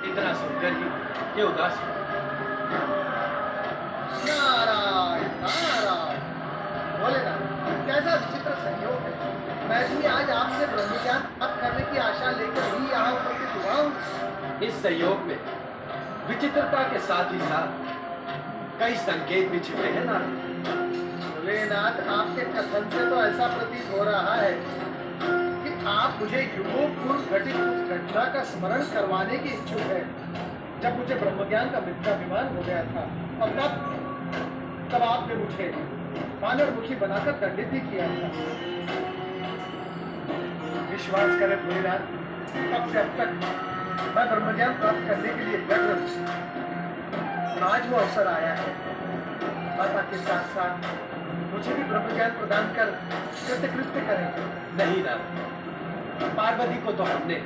इतना सुनकर ही ये उदास हो। नारायण नारायण। बोले ना, कैसा विचित्र संयोग है। मैं भी आज आपसे ब्रह्म ज्ञान प्राप्त करने की आशा लेकर ही यहाँ उपस्थित हुआ हूँ। इस संयोग में विचित्रता के साथ ही साथ कई संकेत भी छिपे हैं ना। भोलेनाथ, आपके कथन से तो ऐसा प्रतीत हो रहा है कि आप मुझे युगों पूर्व घटित उस घटना का स्मरण करवाने की इच्छुक है जब मुझे ब्रह्मज्ञान का मिथ्याभिमान हो गया था। और तब आपने मुझे मानव मुखी बनाकर दंडित भी किया था। विश्वास करें भोलेनाथ, तब से अब तक मैं ब्रह्मज्ञान प्राप्त करने के लिए व्यग्र हूँ। आज वो अवसर आया है। माता के साथ साथ मुझे भी ब्रह्मज्ञान प्रदान कर कृत्य करें। नहीं ना, पार्वती को तो हमने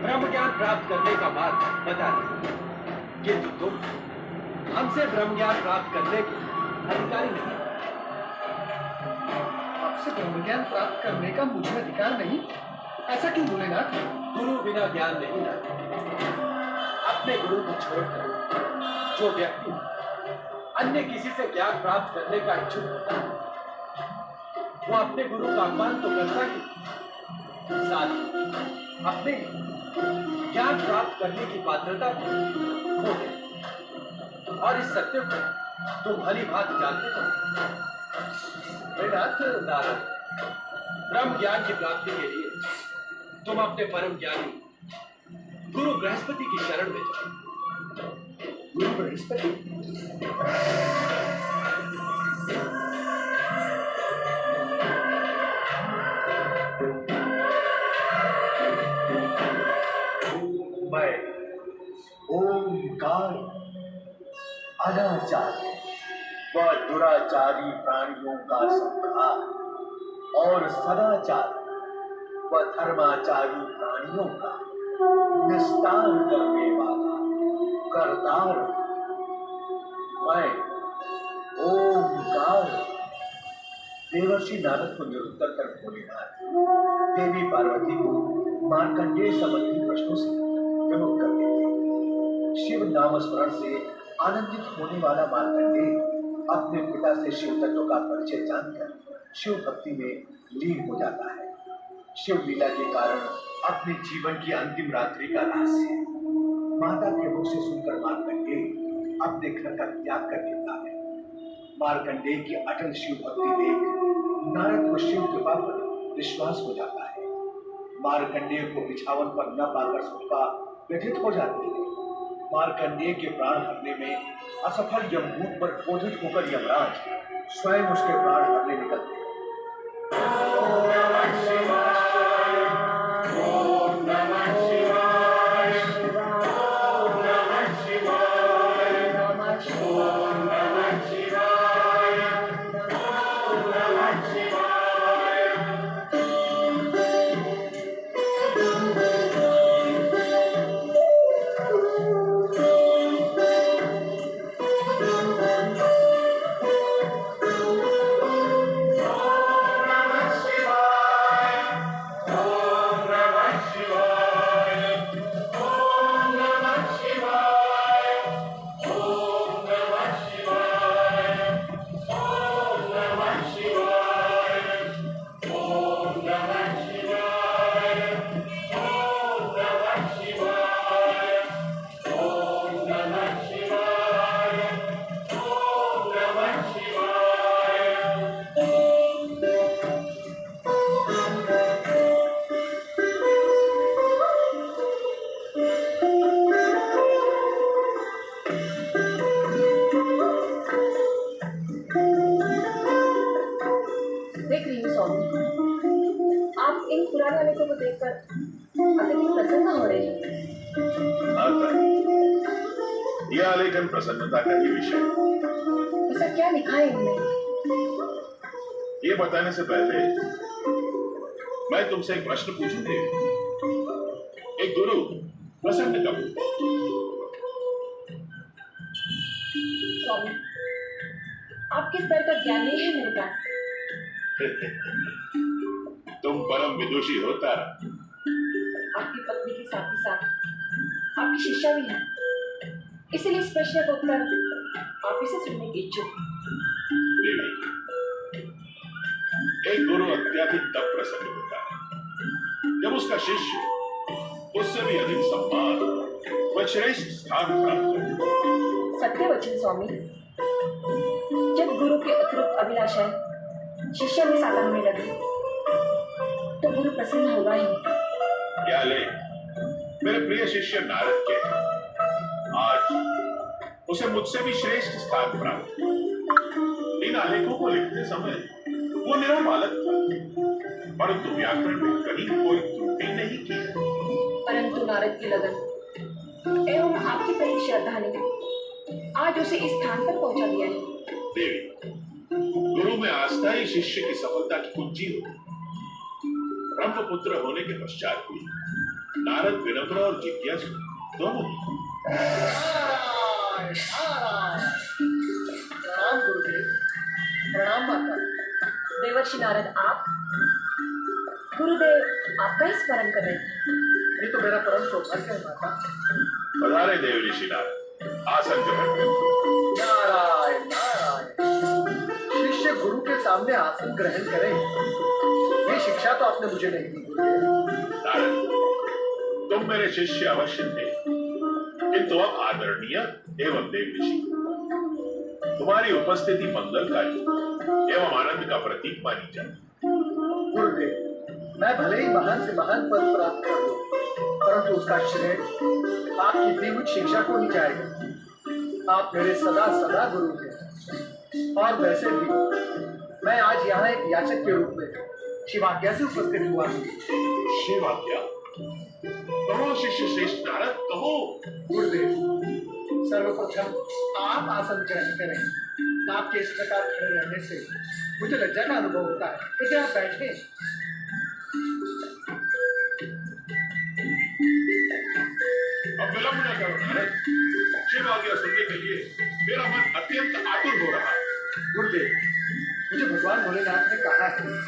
ब्रह्म ज्ञान प्राप्त करने का मार्ग बता दिया, किंतु तुम हमसे ब्रह्म ज्ञान प्राप्त करने के अधिकारी नहीं। आपसे ब्रह्म ज्ञान प्राप्त करने का मुझे अधिकार नहीं? ऐसा क्यों भोलेनाथ? गुरु बिना ज्ञान नहीं ना। अपने गुरु को छोड़कर जो व्यक्ति अन्य किसी से ज्ञान प्राप्त करने का इच्छुक होता है, वो अपने गुरु का अपमान तो करता ही, साथ ही अपने ज्ञान प्राप्त करने की पात्रता को खो दे। और इस सत्य को तुम भली भांति जानते हो। नारद, ब्रह्म ज्ञान की प्राप्ति के लिए तुम अपने परम ज्ञानी गुरु बृहस्पति की शरण में जाओ। गुरु बृहस्पति? मैं ओंकार अनाचारी व दुराचारी प्राणियों का संहार और सदाचारी व धर्माचारी प्राणियों का निस्तार करने वाला करतार मैं ओंकार। देवर्षि नारद को निरुत्तर कर भोलेनाथ देवी पार्वती को मार्कंडेय संबंधी प्रश्नों से विमुख कर देते। शिव नाम स्मरण से आनंदित होने वाला मार्कंडेय अपने पिता से शिव तत्व का परिचय जानकर शिव भक्ति में लीन हो जाता है। शिव लीला के कारण अपने जीवन की अंतिम रात्रि का रहस्य माता के मुख से सुनकर मार्कंडेय अपने घर का त्याग कर देता है। मार्कंडेय की अटल शिव भक्ति देख नारद को शिव कृपा पर विश्वास हो जाता है। मार्कंडेय को बिछावन पर न पाकर सुखा व्यथित हो जाती है। मार्कंडेय के प्राण हरने में असफल यमदूत पर क्रोधित होकर यमराज स्वयं उसके प्राण हरने निकलते हैं। प्रसन्नता का ही विषय। ऐसा क्या लिखा है इनमें? ये बताने से पहले मैं तुमसे एक प्रश्न पूछूंगी। एक गुरु प्रसन्न कब? स्वामी, आपके स्तर का ज्ञान नहीं है मेरे पास। तुम परम विदुषी होता। आपकी पत्नी के साथ ही साथ आपकी शिष्या भी है, इसीलिए इस प्रश्न का उत्तर आप ही से सुनने की इच्छुक हूँ। देवी, एक गुरु अत्यधिक तब प्रसन्न होता है जब उसका शिष्य उससे भी अधिक सम्मान व श्रेष्ठ स्थान प्राप्त करे। सत्य वचन स्वामी, जब गुरु के अतिरिक्त अभिलाषाएं शिष्य में साकार होने लगे तो गुरु प्रसन्न होगा ही। क्या ले मेरे प्रिय शिष्य नारद के आज उसे मुझसे भी श्रेष्ठ स्थान प्राप्त हुआ। इन आलेखों को लिखते समय वो निरा बालक था, परंतु व्याकरण में कहीं कोई त्रुटि नहीं की। परंतु नारद की लगन एवं आपकी बड़ी श्रद्धा ने आज उसे इस स्थान पर पहुंचा दिया है। देवी, गुरु में आस्था ही शिष्य की सफलता की कुंजी होती। ब्रह्मपुत्र होने के पश्चात भी नारद विनम्र और जिज्ञासु दोनों ही। नारायण, नारायण। प्रणाम गुरुदेव, प्रणाम माता। देवर्षि नारद, आप गुरुदेव आपका ही स्मरण कर रहे थे। ये तो मेरा परम सौभाग्य है माता। पधारे देव ऋषि नारद, आसन ग्रहण करें। नारायण, नारायण। शिष्य गुरु के सामने आसन ग्रहण करे, ये शिक्षा तो आपने मुझे नहीं दी गुरुदेव। नारद, तुम मेरे शिष्य अवश्य थे, किंतु अब आदरणीय एवं देव ऋषि, तुम्हारी उपस्थिति मंगलकारी एवं आनंद का प्रतीक मानी जाती। गुरुदेव, मैं भले ही महान से महान पद प्राप्त कर लूं, परंतु उसका श्रेय आपकी दी हुई शिक्षा को ही जाएगा। आप मेरे सदा सदा गुरु हैं, और वैसे भी मैं आज यहाँ एक याचक के रूप में शिवाज्ञा से उपस्थित हुआ हूँ। शिवाज्ञा? कहो शिष्य श्रेष्ठ नारद, कहो। गुरुदेव, सर्वप्रथम आप आसन ग्रहण करें। आपके इस प्रकार खड़े रहने से मुझे लज्जा का अनुभव होता है। कृपया आप बैठे। अब विलंब न करो नारद, शिवाज्ञा सुनने के लिए मेरा मन अत्यंत आतुर हो रहा है। गुरुदेव, मुझे भगवान भोलेनाथ ने कहा है